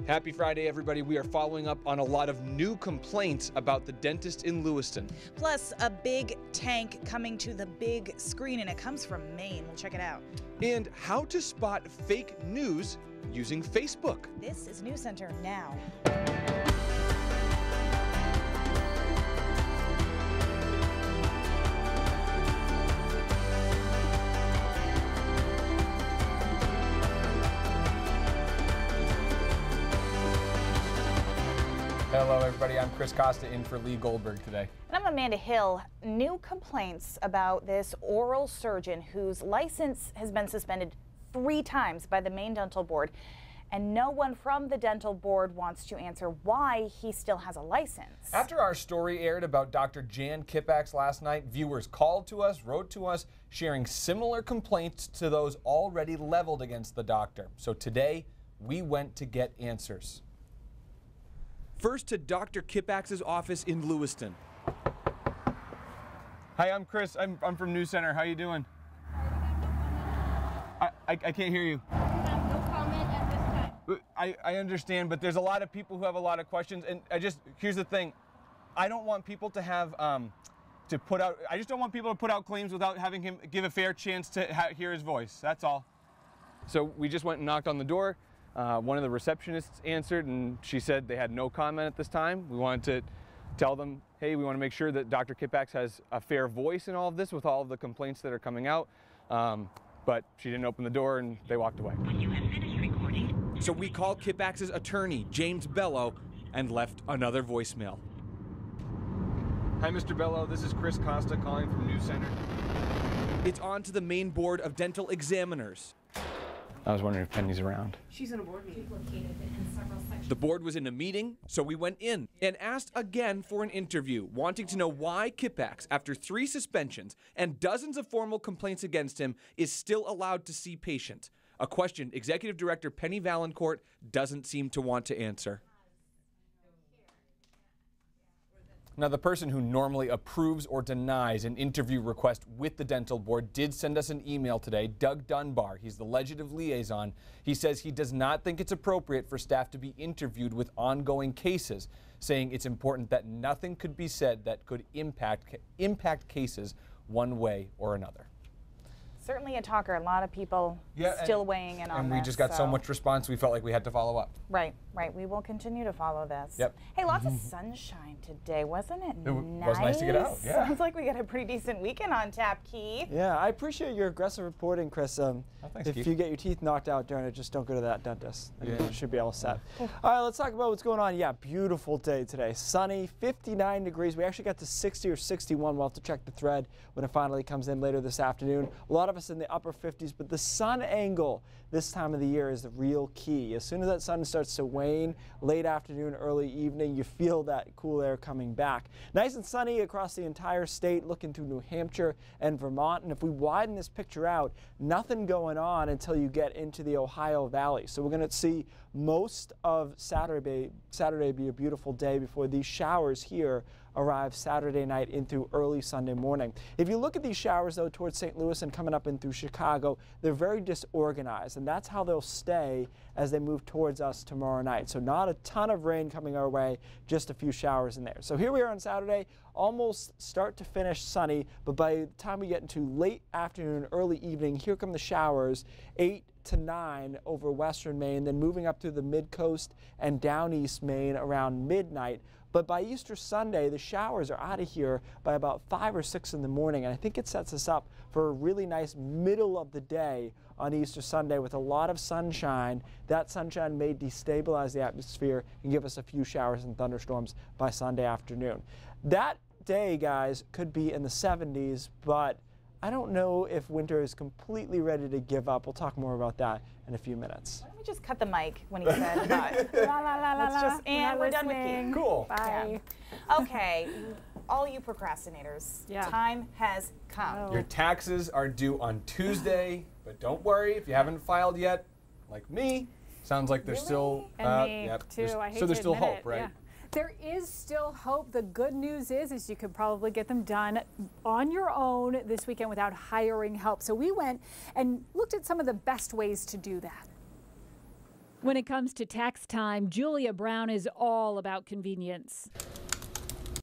Happy Friday, everybody. We are following up on a lot of new complaints about the dentist in Lewiston. Plus, a big tank coming to the big screen, and it comes from Maine. We'll check it out. And how to spot fake news using Facebook. This is News Center now. Hello, everybody. I'm Chris Costa in for Lee Goldberg today. And I'm Amanda Hill. New complaints about this oral surgeon whose license has been suspended 3 times by the Maine Dental Board. And no one from the dental board wants to answer why he still has a license. After our story aired about Dr. Jan Kipax last night, viewers called to us, wrote to us, sharing similar complaints to those already leveled against the doctor. So today, we went to get answers. First to Dr. Kipax's office in Lewiston. Hi, I'm Chris. I'm from News Center. How you doing? I can't hear you. No comment at this time. I understand, but there's a lot of people who have a lot of questions, and here's the thing. I don't want people to have I just don't want people to put out claims without having him give a fair chance to hear his voice. That's all. So we just went and knocked on the door. One of the receptionists answered, and she said they had no comment at this time. We wanted to tell them, hey, we want to make sure that Dr. Kipax has a fair voice in all of this with all of the complaints that are coming out. But she didn't open the door, and they walked away. When you have finished recording. So we called Kipax's attorney, James Bello, and left another voicemail. Hi, Mr. Bello. This is Chris Costa calling from News Center. It's on to the Maine Board of Dental Examiners. I was wondering if Penny's around. She's in a board meeting. Duplicated in several sections. The board was in a meeting, so we went in and asked again for an interview, wanting to know why Kipax, after 3 suspensions and dozens of formal complaints against him, is still allowed to see patients. A question Executive Director Penny Valancourt doesn't seem to want to answer. Now, the person who normally approves or denies an interview request with the dental board did send us an email today. Doug Dunbar, he's the legislative liaison. He says he does not think it's appropriate for staff to be interviewed with ongoing cases, saying it's important that nothing could be said that could impact cases one way or another. Certainly a talker. A lot of people still weighing in on this. And we just got so much response, we felt like we had to follow up. Right. We will continue to follow this. Yep. Hey, lots of sunshine today, wasn't it? It was nice to get out, yeah. Sounds like we got a pretty decent weekend on tap, Keith. Yeah, I appreciate your aggressive reporting, Chris. Thanks, if Keith. you get your teeth knocked out during it, just don't go to that dentist. Yeah. You should be all set. All right, let's talk about what's going on. Yeah, beautiful day today. Sunny, 59 degrees. We actually got to 60 or 61. We'll have to check the thread when it finally comes in later this afternoon. A lot of us in the upper 50s, but the sun angle this time of the year is the real key. As soon as that sun starts to wane, late afternoon, early evening, you feel that cool air coming back. Nice and sunny across the entire state, looking to New Hampshire and Vermont. And if we widen this picture out, nothing going on until you get into the Ohio Valley. So we're going to see most of Saturday be a beautiful day before these showers here arrive Saturday night into early Sunday morning. If you look at these showers, though, towards St. Louis and coming up in through Chicago, they're very disorganized, and that's how they'll stay as they move towards us tomorrow night. So not a ton of rain coming our way, just a few showers in there. So here we are on Saturday, almost start to finish sunny, but by the time we get into late afternoon, early evening, here come the showers, 8 to 9 over western Maine, then moving up through the mid-coast and down east Maine around midnight. But by Easter Sunday, the showers are out of here by about 5 or 6 in the morning, and I think it sets us up for a really nice middle of the day on Easter Sunday with a lot of sunshine. That sunshine may destabilize the atmosphere and give us a few showers and thunderstorms by Sunday afternoon. That day, guys, could be in the 70s, but I don't know if winter is completely ready to give up. We'll talk more about that in a few minutes. Why don't we just cut the mic when he said that? La, la, la, la, la. And we're done with Keith. Cool. Bye. Yeah. Okay, all you procrastinators, time has come. Your taxes are due on Tuesday, but don't worry if you haven't filed yet, like me. Sounds like there's still And me too. I hate so there's to still admit hope, it. right? Yeah. There is still hope. The good news is you could probably get them done on your own this weekend without hiring help. So we went and looked at some of the best ways to do that. When it comes to tax time, Julia Brown is all about convenience,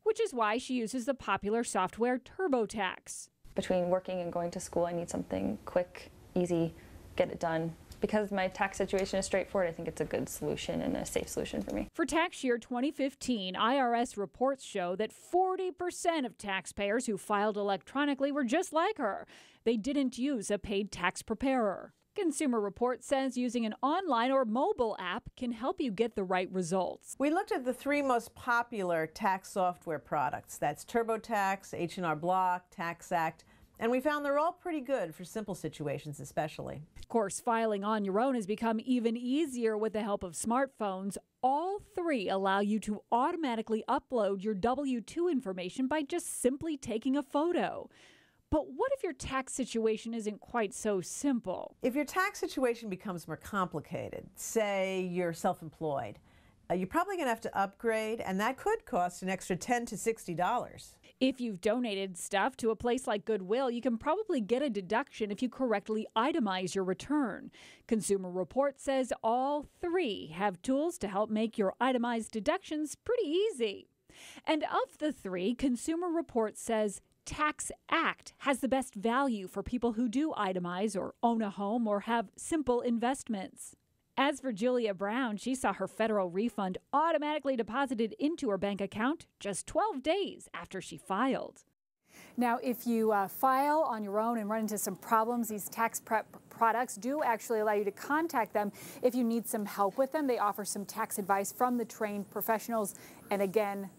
which is why she uses the popular software TurboTax. Between working and going to school, I need something quick, easy, get it done. Because my tax situation is straightforward, I think it's a good solution and a safe solution for me. For tax year 2015, IRS reports show that 40% of taxpayers who filed electronically were just like her. They didn't use a paid tax preparer. Consumer Reports says using an online or mobile app can help you get the right results. We looked at the 3 most popular tax software products. That's TurboTax, H&R Block, TaxAct, and we found they're all pretty good for simple situations especially. Of course, filing on your own has become even easier with the help of smartphones. All 3 allow you to automatically upload your W-2 information by just simply taking a photo. But what if your tax situation isn't quite so simple? If your tax situation becomes more complicated, say you're self-employed, you're probably going to have to upgrade, and that could cost an extra $10 to $60. If you've donated stuff to a place like Goodwill, you can probably get a deduction if you correctly itemize your return. Consumer Reports says all 3 have tools to help make your itemized deductions pretty easy. And of the 3, Consumer Reports says TaxAct has the best value for people who do itemize or own a home or have simple investments. As for Julia Brown, she saw her federal refund automatically deposited into her bank account just 12 days after she filed. Now, if you file on your own and run into some problems, these tax prep products do actually allow you to contact them if you need some help with them. They offer some tax advice from the trained professionals. And again,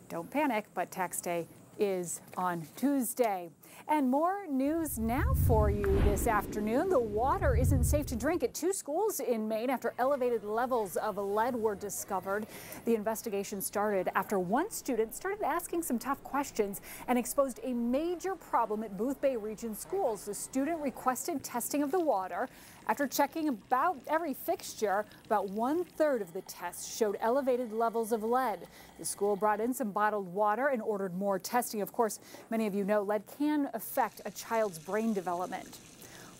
don't panic, but tax day is on Tuesday. And more news now for you this afternoon. The water isn't safe to drink at 2 schools in Maine after elevated levels of lead were discovered. The investigation started after one student started asking some tough questions and exposed a major problem at Boothbay Region Schools. The student requested testing of the water. After checking about every fixture, about 1/3 of the tests showed elevated levels of lead. The school brought in some bottled water and ordered more testing. Of course, many of you know lead can affect a child's brain development.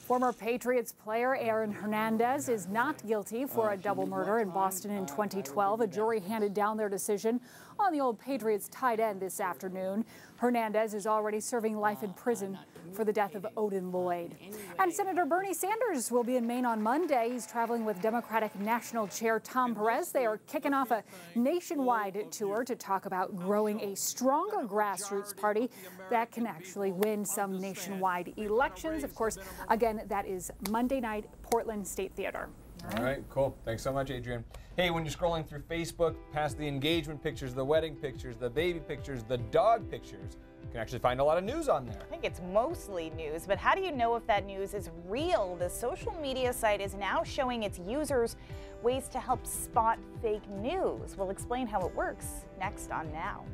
Former Patriots player Aaron Hernandez is not guilty for a double murder in Boston in 2012. A jury handed down their decision on the old Patriots tight end this afternoon. Hernandez is already serving life in prison for the death of Odin Lloyd. And Senator Bernie Sanders will be in Maine on Monday. He's traveling with Democratic National Chair Tom Perez. They are kicking off a nationwide tour to talk about growing a stronger grassroots party that can actually win some nationwide elections. Of course, again, that is Monday night, Portland State Theater. All right, cool. Thanks so much, Adrian. Hey, when you're scrolling through Facebook, past the engagement pictures, the wedding pictures, the baby pictures, the dog pictures, you can actually find a lot of news on there. I think it's mostly news, but how do you know if that news is real? The social media site is now showing its users ways to help spot fake news. We'll explain how it works next on Now.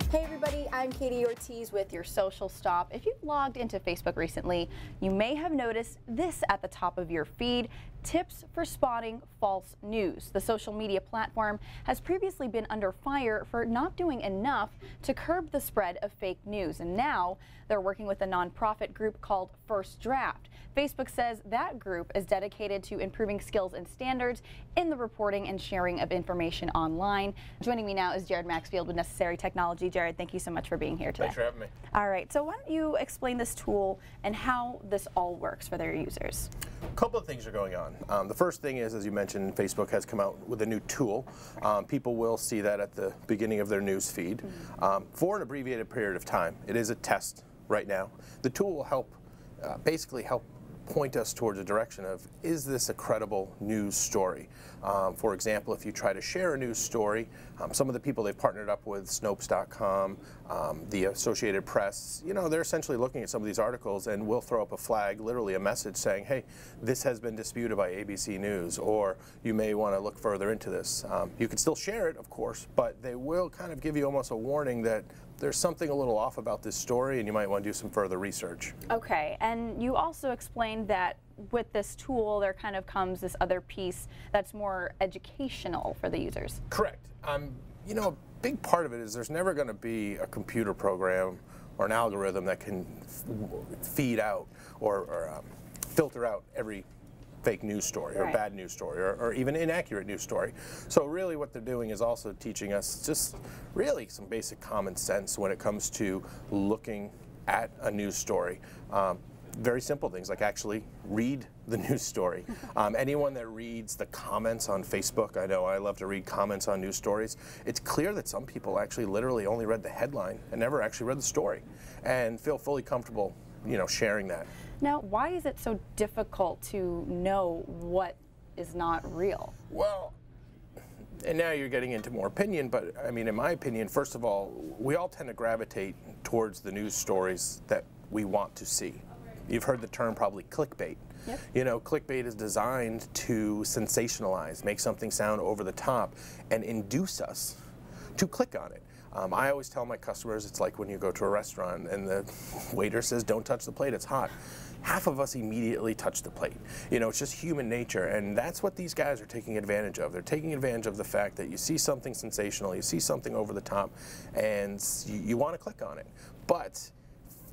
Hey everybody, I'm Katie Ortiz with your Social Stop. If you've logged into Facebook recently, you may have noticed this at the top of your feed: tips for spotting false news. The social media platform has previously been under fire for not doing enough to curb the spread of fake news, and now they're working with a nonprofit group called First Draft. Facebook says that group is dedicated to improving skills and standards in the reporting and sharing of information online. Joining me now is Jared Maxfield with Necessary Technology. Jared, thank you so much for being here today. Thanks for having me. All right, so why don't you explain this tool and how this all works for their users? A couple of things are going on. The first thing is, as you mentioned, Facebook has come out with a new tool. People will see that at the beginning of their news feed for an abbreviated period of time. It is a test right now. The tool will help, basically help point us towards a direction of, is this a credible news story? For example, if you try to share a news story, some of the people they've partnered up with, Snopes.com, the Associated Press, you know, they're essentially looking at some of these articles and will throw up a flag, literally a message saying, hey, this has been disputed by ABC News, or you may want to look further into this. You can still share it, of course, but they will kind of give you almost a warning that there's something a little off about this story and you might want to do some further research. Okay, and you also explained that with this tool there kind of comes this other piece that's more educational for the users. Correct. You know, a big part of it is there's never going to be a computer program or an algorithm that can feed out or filter out every fake news story or Right. bad news story or even inaccurate news story. So really what they're doing is also teaching us just really some basic common sense when it comes to looking at a news story. Very simple things like actually read the news story. Anyone that reads the comments on Facebook, I know I love to read comments on news stories, it's clear that some people actually literally only read the headline and never actually read the story and feel fully comfortable, you know, sharing that. Now, why is it so difficult to know what is not real? Well, and now you're getting into more opinion, but I mean, in my opinion, first of all, we all tend to gravitate towards the news stories that we want to see. You've heard the term probably clickbait. Yep. You know, clickbait is designed to sensationalize, make something sound over the top, and induce us to click on it. I always tell my customers it's like when you go to a restaurant and the waiter says, "Don't touch the plate, it's hot." Half of us immediately touch the plate. You know, it's just human nature, and that's what these guys are taking advantage of. They're taking advantage of the fact that you see something sensational, you see something over the top, and you want to click on it. But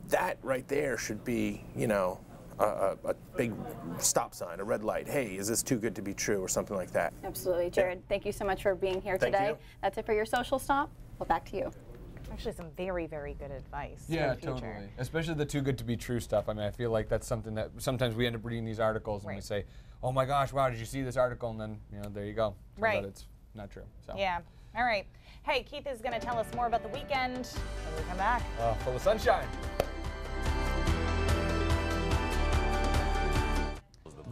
that right there should be, you know, a big stop sign, a red light. Hey, is this too good to be true, or something like that. Absolutely. Jared, thank you so much for being here Thank today. you. That's it for your social stop. Well, back to you. Actually, some very, very good advice. Yeah, for the future. totally. Especially the too good to be true stuff. I mean, I feel like that's something that sometimes we end up reading these articles and we Right. say, "Oh my gosh, wow, did you see this article?" And then, you know, there you go. Turns Right. out it's not true. So. Yeah. All right. Hey, Keith is going to tell us more about the weekend when we come back. Full of sunshine.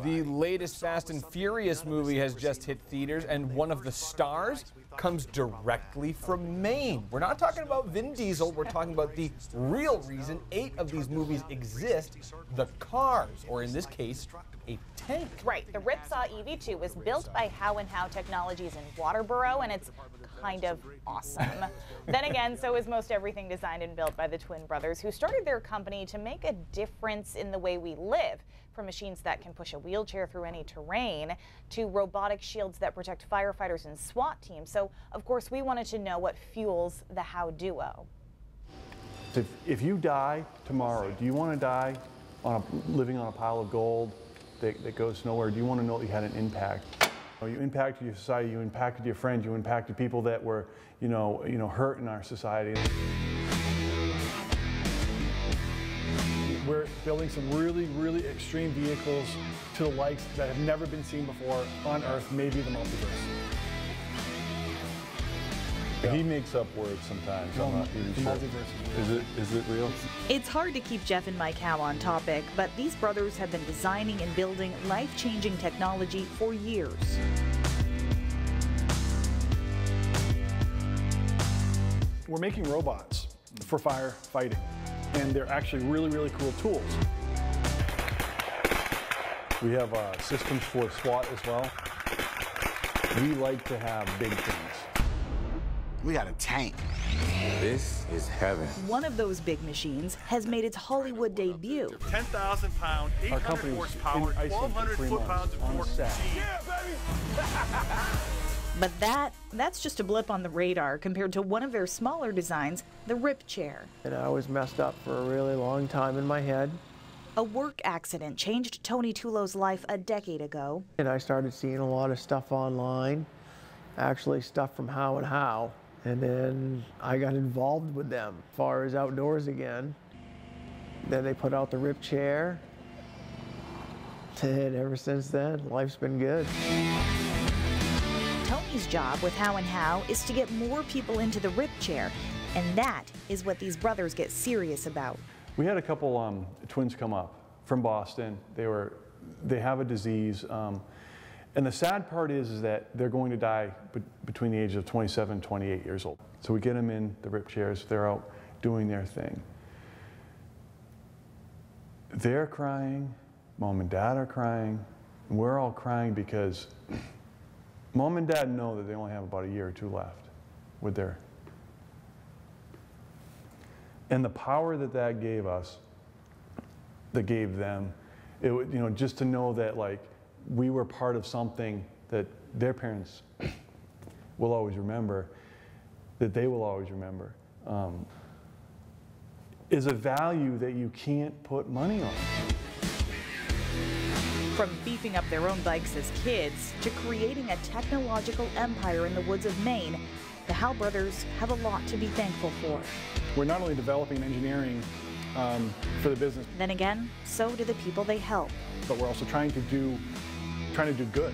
The latest Fast and Furious movie has just hit theaters, and one of the stars comes directly from Maine. We're not talking about Vin Diesel, we're talking about the real reason 8 of these movies exist, the cars, or in this case, a tank. Right. The Ripsaw EV2 was built by How and How Technologies in Waterboro, and it's kind of awesome. Then again, so is most everything designed and built by the twin brothers, who started their company to make a difference in the way we live. From machines that can push a wheelchair through any terrain to robotic shields that protect firefighters and SWAT teams. So, of course, we wanted to know what fuels the How duo. If you die tomorrow, do you want to die living on a pile of gold that goes nowhere? Do you want to know that you had an impact? You impacted your society, you impacted your friends, you impacted people that were, hurt in our society. We're building some really, really extreme vehicles to the likes that have never been seen before on Earth, maybe the multiverse. He makes up words sometimes. I'm not even sure. Is it real? It's hard to keep Jeff and Mike Howe on topic, but these brothers have been designing and building life-changing technology for years. We're making robots for firefighting, and they're actually really, really cool tools. We have systems for SWAT as well. We like to have big things. We got a tank. This is heaven. One of those big machines has made its Hollywood debut. 10,000 pound, 800 horsepower, 1,200 foot-pounds of torque. Yeah, baby! But that's just a blip on the radar compared to one of their smaller designs, the Rip Chair. And I was messed up for a really long time in my head. A work accident changed Tony Tulo's life a decade ago. And I started seeing a lot of stuff online, actually stuff from How and How. And then I got involved with them as far as outdoors again. Then they put out the Rip Chair. And ever since then, life's been good. Tony's job with How and How is to get more people into the Rip Chair. And that is what these brothers get serious about. We had a couple twins come up from Boston. They have a disease. And the sad part is that they're going to die between the ages of 27 and 28 years old. So we get them in the Rip Chairs, they're out doing their thing. They're crying, Mom and Dad are crying, and we're all crying because Mom and Dad know that they only have about a year or two left with their... And the power that gave us, that gave them, just to know that we were part of something that their parents will always remember, that they will always remember. is a value that you can't put money on. From beefing up their own bikes as kids to creating a technological empire in the woods of Maine, the Howe brothers have a lot to be thankful for. We're not only developing engineering for the business, Then again, so do the people they help. but we're also trying to do good.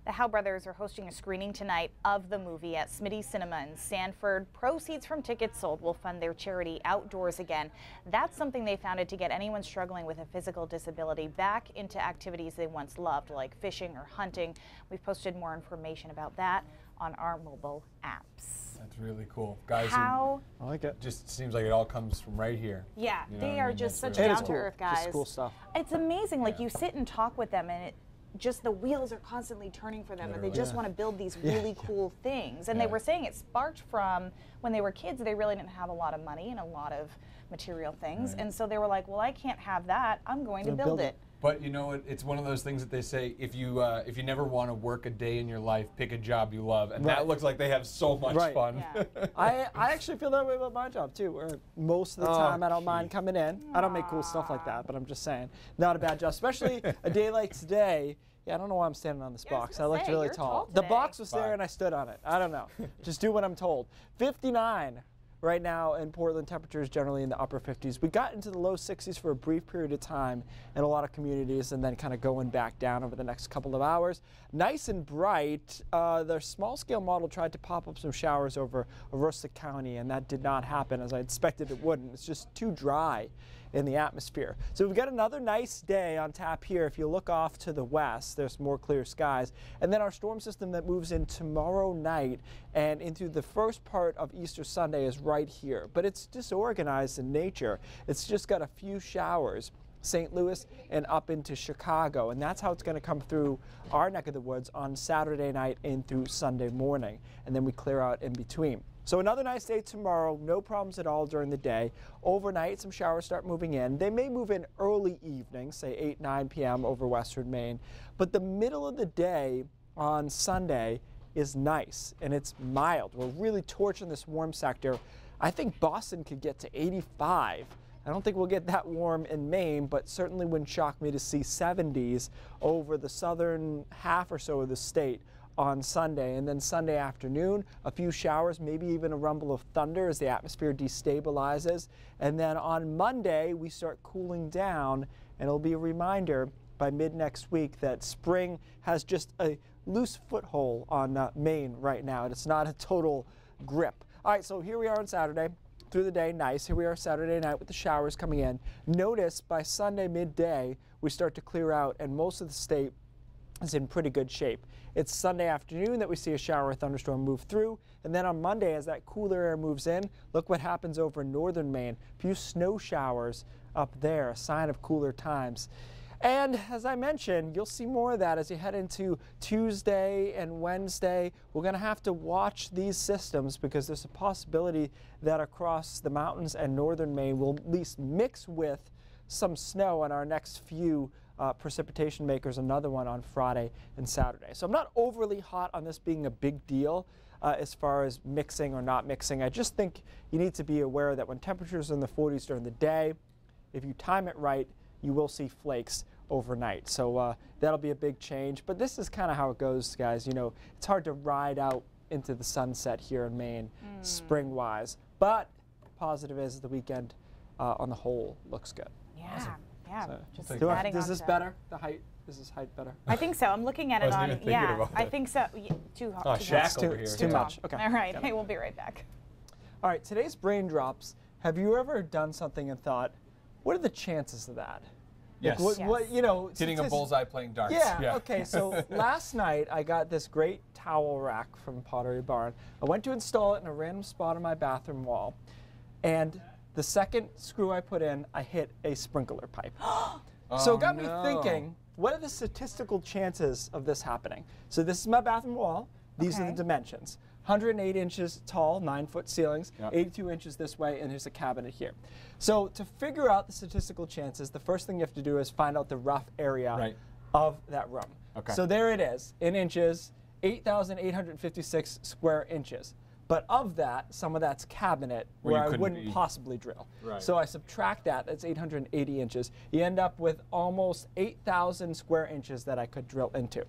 The Howe brothers are hosting a screening tonight of the movie at Smitty's Cinema in Sanford. Proceeds from tickets sold will fund their charity Outdoors Again. That's something they founded to get anyone struggling with a physical disability back into activities they once loved, like fishing or hunting. We've posted more information about that on our mobile apps. That's really cool. Guys, How? I like it. Just seems like it all comes from right here. Yeah, You know they what I are mean? just That's such really down-to-earth guys. Just cool stuff. It's amazing. Like, you sit and talk with them, and just the wheels are constantly turning for them, and they just want to build these really cool things. And they were saying it sparked from when they were kids. They really didn't have a lot of money and a lot of material things, and so they were like, well, I can't have that. I'm going to build it. But you know, it's one of those things that they say, if you never want to work a day in your life, pick a job you love, and that looks like they have so much fun. Yeah. I actually feel that way about my job too, where most of the time I don't mind coming in. I don't make cool stuff like that, but I'm just saying, not a bad job, especially a day like today. Yeah, I don't know why I'm standing on this box. I looked really tall. The box was there and I stood on it. I don't know. Just do what I'm told. 59 right now in Portland, temperatures generally in the upper 50s. We got into the low 60s for a brief period of time in a lot of communities and then kind of going back down over the next couple of hours. Nice and bright. The small scale model tried to pop up some showers over Aroostook County, and that did not happen as I expected it wouldn't. It's just too dry in the atmosphere. So we've got another nice day on tap here. If you look off to the west, there's more clear skies. And then our storm system that moves in tomorrow night and into the first part of Easter Sunday is right here. But it's disorganized in nature. It's just got a few showers. St. Louis and up into Chicago, and that's how it's going to come through our neck of the woods on Saturday night and through Sunday morning, and then we clear out in between. So another nice day tomorrow, no problems at all during the day. Overnight, some showers start moving in. They may move in early evening, say 8, 9 p.m. over western Maine, but the middle of the day on Sunday is nice, and it's mild. We're really torching this warm sector. I think Boston could get to 85. I don't think we'll get that warm in Maine, but certainly wouldn't shock me to see 70s over the southern half or so of the state on Sunday. And then Sunday afternoon, a few showers, maybe even a rumble of thunder as the atmosphere destabilizes. And then on Monday, we start cooling down, and it'll be a reminder by mid next week that spring has just a loose foothold on Maine right now. It's not a total grip. All right, so here we are on Saturday. Through the day, nice. Here we are Saturday night with the showers coming in. Notice by Sunday midday, we start to clear out, and most of the state is in pretty good shape. It's Sunday afternoon that we see a shower or thunderstorm move through, and then on Monday, as that cooler air moves in, look what happens over in northern Maine. A few snow showers up there, a sign of cooler times. And as I mentioned, you'll see more of that as you head into Tuesday and Wednesday. We're going to have to watch these systems because there's a possibility that across the mountains and northern Maine will at least mix with some snow on our next few precipitation makers, another one on Friday and Saturday. So I'm not overly hot on this being a big deal as far as mixing or not mixing. I just think you need to be aware that when temperatures are in the 40s during the day, if you time it right, you will see flakes overnight. So that'll be a big change. But this is kind of how it goes, guys. You know, it's hard to ride out into the sunset here in Maine spring-wise. But positive is the weekend on the whole looks good. Yeah, awesome. yeah. So, Just is this better? The height? Is this height better? I think so. I'm looking at it on. Yeah, I think so. Yeah, too hot. Oh, too Shaq hot. over here. It's too much. Okay. All right. Hey, we'll be right back. All right. Today's brain drops. Have you ever done something and thought, what are the chances of that? Yes. Like what, you know, hitting a bullseye playing darts. Yeah. Okay. So last night I got this great towel rack from Pottery Barn. I went to install it in a random spot on my bathroom wall, and the second screw I put in, I hit a sprinkler pipe. So it got me thinking, what are the statistical chances of this happening? So this is my bathroom wall. These are the dimensions. 108 inches tall, 9-foot ceilings, 82 inches this way, and there's a cabinet here. So to figure out the statistical chances, the first thing you have to do is find out the rough area of that room. Okay. So there it is, in inches, 8,856 square inches. But of that, some of that's cabinet where I wouldn't possibly drill. Right. So I subtract that, that's 880 inches. You end up with almost 8,000 square inches that I could drill into.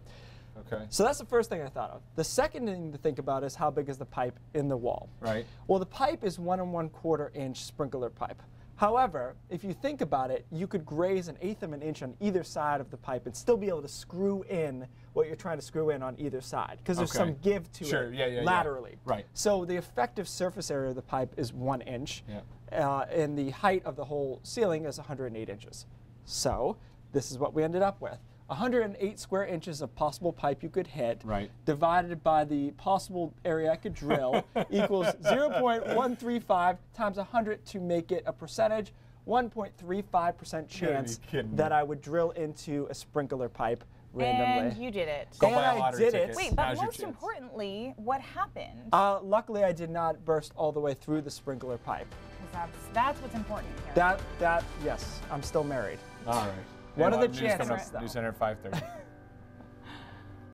Okay. So that's the first thing I thought of. The second thing to think about is how big is the pipe in the wall. Right. Well, the pipe is 1 1/4 inch sprinkler pipe. However, if you think about it, you could graze 1/8 of an inch on either side of the pipe and still be able to screw in what you're trying to screw in on either side, because there's some give to it laterally. Right. So the effective surface area of the pipe is 1 inch, Yeah. and the height of the whole ceiling is 108 inches. So this is what we ended up with. 108 square inches of possible pipe you could hit, divided by the possible area I could drill, equals 0.135 times 100 to make it a percentage, 1.35% chance that I would drill into a sprinkler pipe randomly. And you did it. And I did it. Wait, but most importantly, what happened? Luckily, I did not burst all the way through the sprinkler pipe. That's what's important here. Yes, I'm still married. All right. What are the News chances, coming up, though? News Center at 5:30.